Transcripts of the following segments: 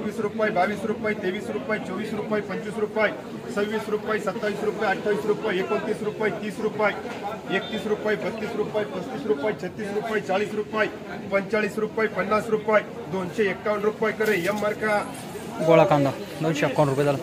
एकवीस रुपये, 22 रुपये, 23 रुपये, 24 रुपये, 25 रुपये, 26 रुपये, 27 रुपये, 28 रुपये, 29 रुपये, 30 रुपये, 31 रुपये, 32 रुपये, 35 रुपये, 36 रुपये, 40 रुपये, 45 रुपये, 50 रुपये, 251 रुपये करे एम मार्का. गोळा कांदा 251 रुपये झाला.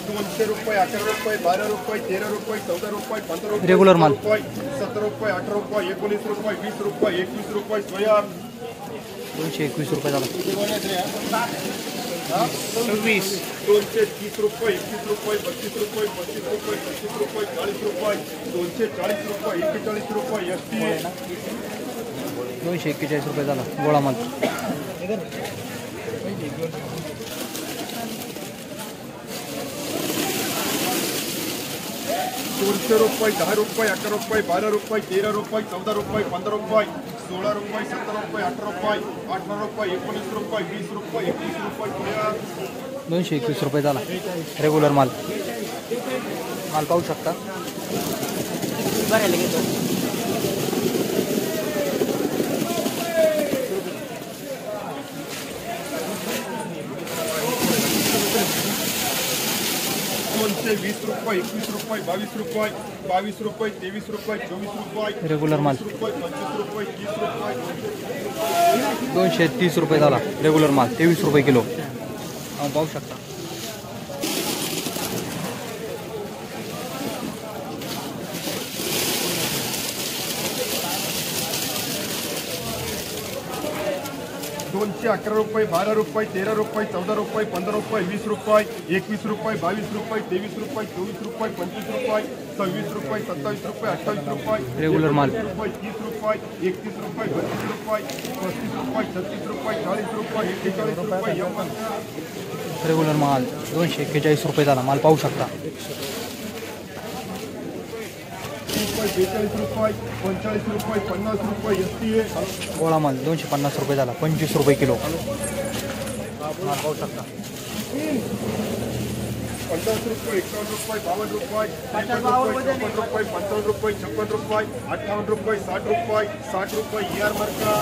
₹200, 11 रुपये, 12 रुपये, 13 रुपये, 14 रुपये, 15 रुपये, रेगुलर माल 17 रुपये, 18 रुपये, 19 रुपये, 20 रुपये, 21 रुपये, सोया 221 रुपये झाला. 26, 230 रुपये, 21 रुपये, 32 रुपये, 35 रुपये, 35 रुपये, 40 रुपये, 240 रुपये, 41 रुपये, ST 241 रुपये झाला गोळा माल. ₹200, 10 रुपये, 11 रुपये, 12 रुपये, 13 रुपये, 14 रुपये, 15 रुपये, 16 रुपये, 17 रुपये, 18 रुपये, 18 रुपये, 19 रुपये, 20 रुपये, 21 रुपये, 221 रुपये झाला रेग्युलर माल. माल पाहू शकता. ₹20, 21 रुपये, 22 रुपये, 23 रुपये, 24 रुपये, रेग्युलर माल. 25 रुपये, 30 रुपये, 230 रुपये झाला रेग्युलर माल. 23 रुपये किलो पाहू शकता. ₹211, 12 रुपये, 13 रुपये, 14 रुपये, 15 रुपये, 20 रुपये, 21 रुपये, 22 रुपये, 23 रुपये, 24 रुपये, 25 रुपये, 26 रुपये, 27 रुपये, 28 रुपये, रेग्युलर माल. 30 रुपये, 31 रुपये, 32 रुपये, 35 रुपये, 36 रुपये, 40 रुपये, 41 रुपये, रेग्युलर माल 241 रुपये झाला. माल पाहू शकता. 42 रुपये, 45 रुपये, 50 रुपये, ST गोळा माल 250 रुपये झाला. 25 रुपये किलो माल पाहू शकता. 50 रुपये, 51 रुपये, 52 रुपये, 53 रुपये, 55 रुपये, 56 रुपये, 58 रुपये, 60 रुपये, 60 रुपये, ER मार्का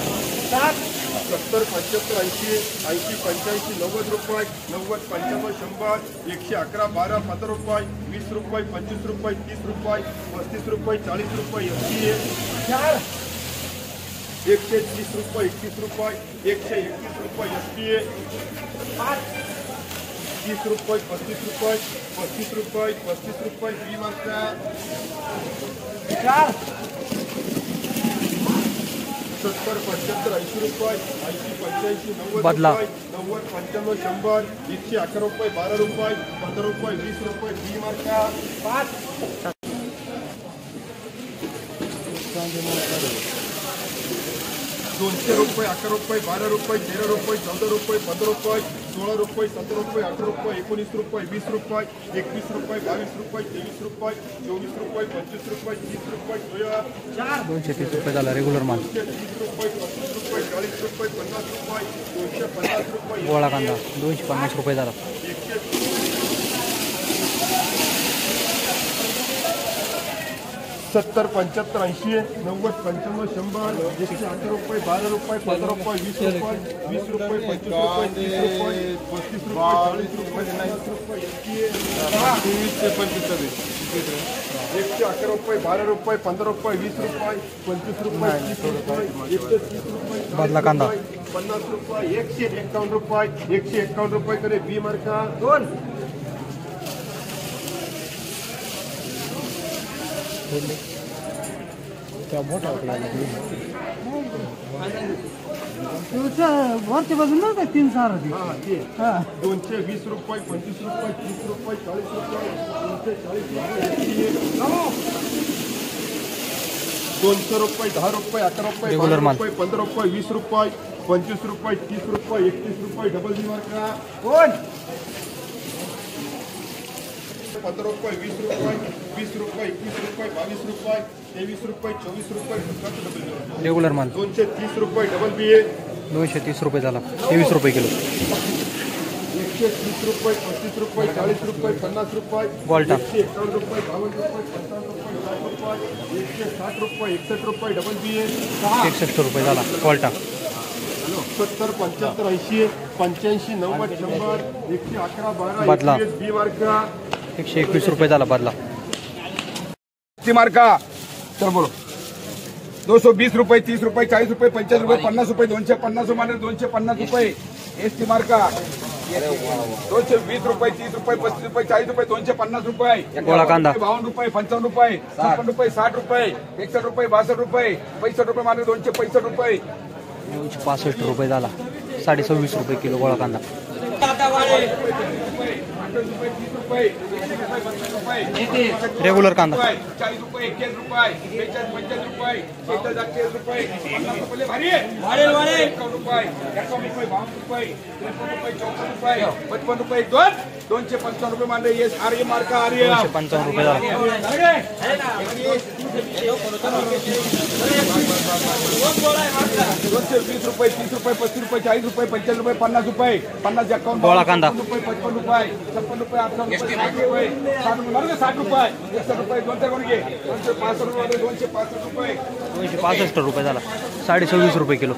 70, 75, 80, 80, 85, 90 रुपये, 90, 95, 100, 111, 12, 15 रुपये, 20 रुपये, 25 रुपये, 30 रुपये, 35 रुपये, 40 रुपये, ST 130 रुपये, 31 रुपये, 121 रुपये, ST 30 रुपये, 35 रुपये, 35 रुपये, 35 रुपये, बी मार्का 70, 75, 80 रुपये, 80, 85, 90 बदला. रुपये, 90, 95, 100, 111 रुपये, 12 रुपये, 15 रुपये, 20 रुपये, बी मार्का 200 रुपये, 11 रुपये, 12 रुपये, 13 रुपये, 14 रुपये, 15 रुपये, 16 रुपये, 17 रुपये, 18 रुपये, 19 रुपये, 20 रुपये, 21 रुपये, 22 रुपये, 23 रुपये, 24 रुपये, 25 रुपये, 30 रुपये, 230 रुपये झाला रेग्युलर माल. 30 रुपये, 35 रुपये, 40 रुपये, 50 रुपये, 250 रुपये, गोळा कांदा 250 रुपये झाला. 70, 75, 80, 90, 95, 100, 108 रुपये, 12 रुपये, 15 रुपये, 20 रुपये, 20 रुपये, 25 रुपये, 30 रुपये, 35 रुपये, 40 रुपये, 50 रुपये, 111 रुपये, 12 रुपये, 15 रुपये, 20 रुपये, 25 रुपये, 30 रुपये, 130 रुपये, बदला कांदा 50 रुपये, 151 रुपये, 151 रुपये करे बी मार्का 2 क्या मोठा वरच्या बाजूला ना 3 सार 220 रुपये, 25 रुपये, 30 रुपये, 40 रुपये, 200 रुपये, 10 रुपये, 11 रुपये, 12 रुपये, 15 रुपये, 20 रुपये, 25 रुपये, 30 रुपये, 31 रुपये, डबल बी मार्का कोण 15 रुपये, 20 रुपये, 20 रुपये, 21 रुपये, 22 रुपये, 23 रुपये, 24 रुपये, रेग्युलर माल 230 रुपये, डबल बी 230 रुपये झाला. 23 रुपये किलो. 130 रुपये 35 रुपये 40 रुपये 50 रुपये गोल्टा. 151 रुपये 52 रुपये 55 रुपये 60 रुपये 161 रुपये डबल बी ए 61 रुपये झाला क्वाल्टा. 70 75 80 85 90 100 111 12 बदला. 21 बी मार्का 121 रुपये झाला बदला. ती मार्का चल बोलो 220 रुपये 30 रुपये 40 रुपये 45 रुपये 50 रुपये 250 रुपये 250 रुपये एसटी मार्का 220 रुपये 30 रुपये 35 रुपये 40 रुपये 250 रुपये गोळा कांदा. 52 रुपये 55 रुपये 56 रुपये 60 रुपये 61 रुपये 62 रुपये 65 रुपये मार्के 265 रुपये 265 रुपये झाला. 26.5 रुपये किलो गोळा कांदा. 30 रुपये 32 रुपये रेग्युलर कांदा 40 रुपये 41 रुपये 45 रुपये 41 रुपये 50 रुपये भारी आहे 51 रुपये 51 रुपये 52 रुपये 53 रुपये 54 रुपये 55 रुपये 255 रुपये मान रही है आर्य मार्का आर्य 255 रुपये झाला. 220 रुपये 30 रुपये 35 रुपये 40 रुपये 45 रुपये 50 रुपये 50 51 गोळा कांदा. रुपये 55 रुपये 56 रुपये 58 रुपये 60 रुपये 60 रुपये 61 रुपये 265 रुपये 265 रुपये 265 रुपये झाला. 26.5 रुपये किलो.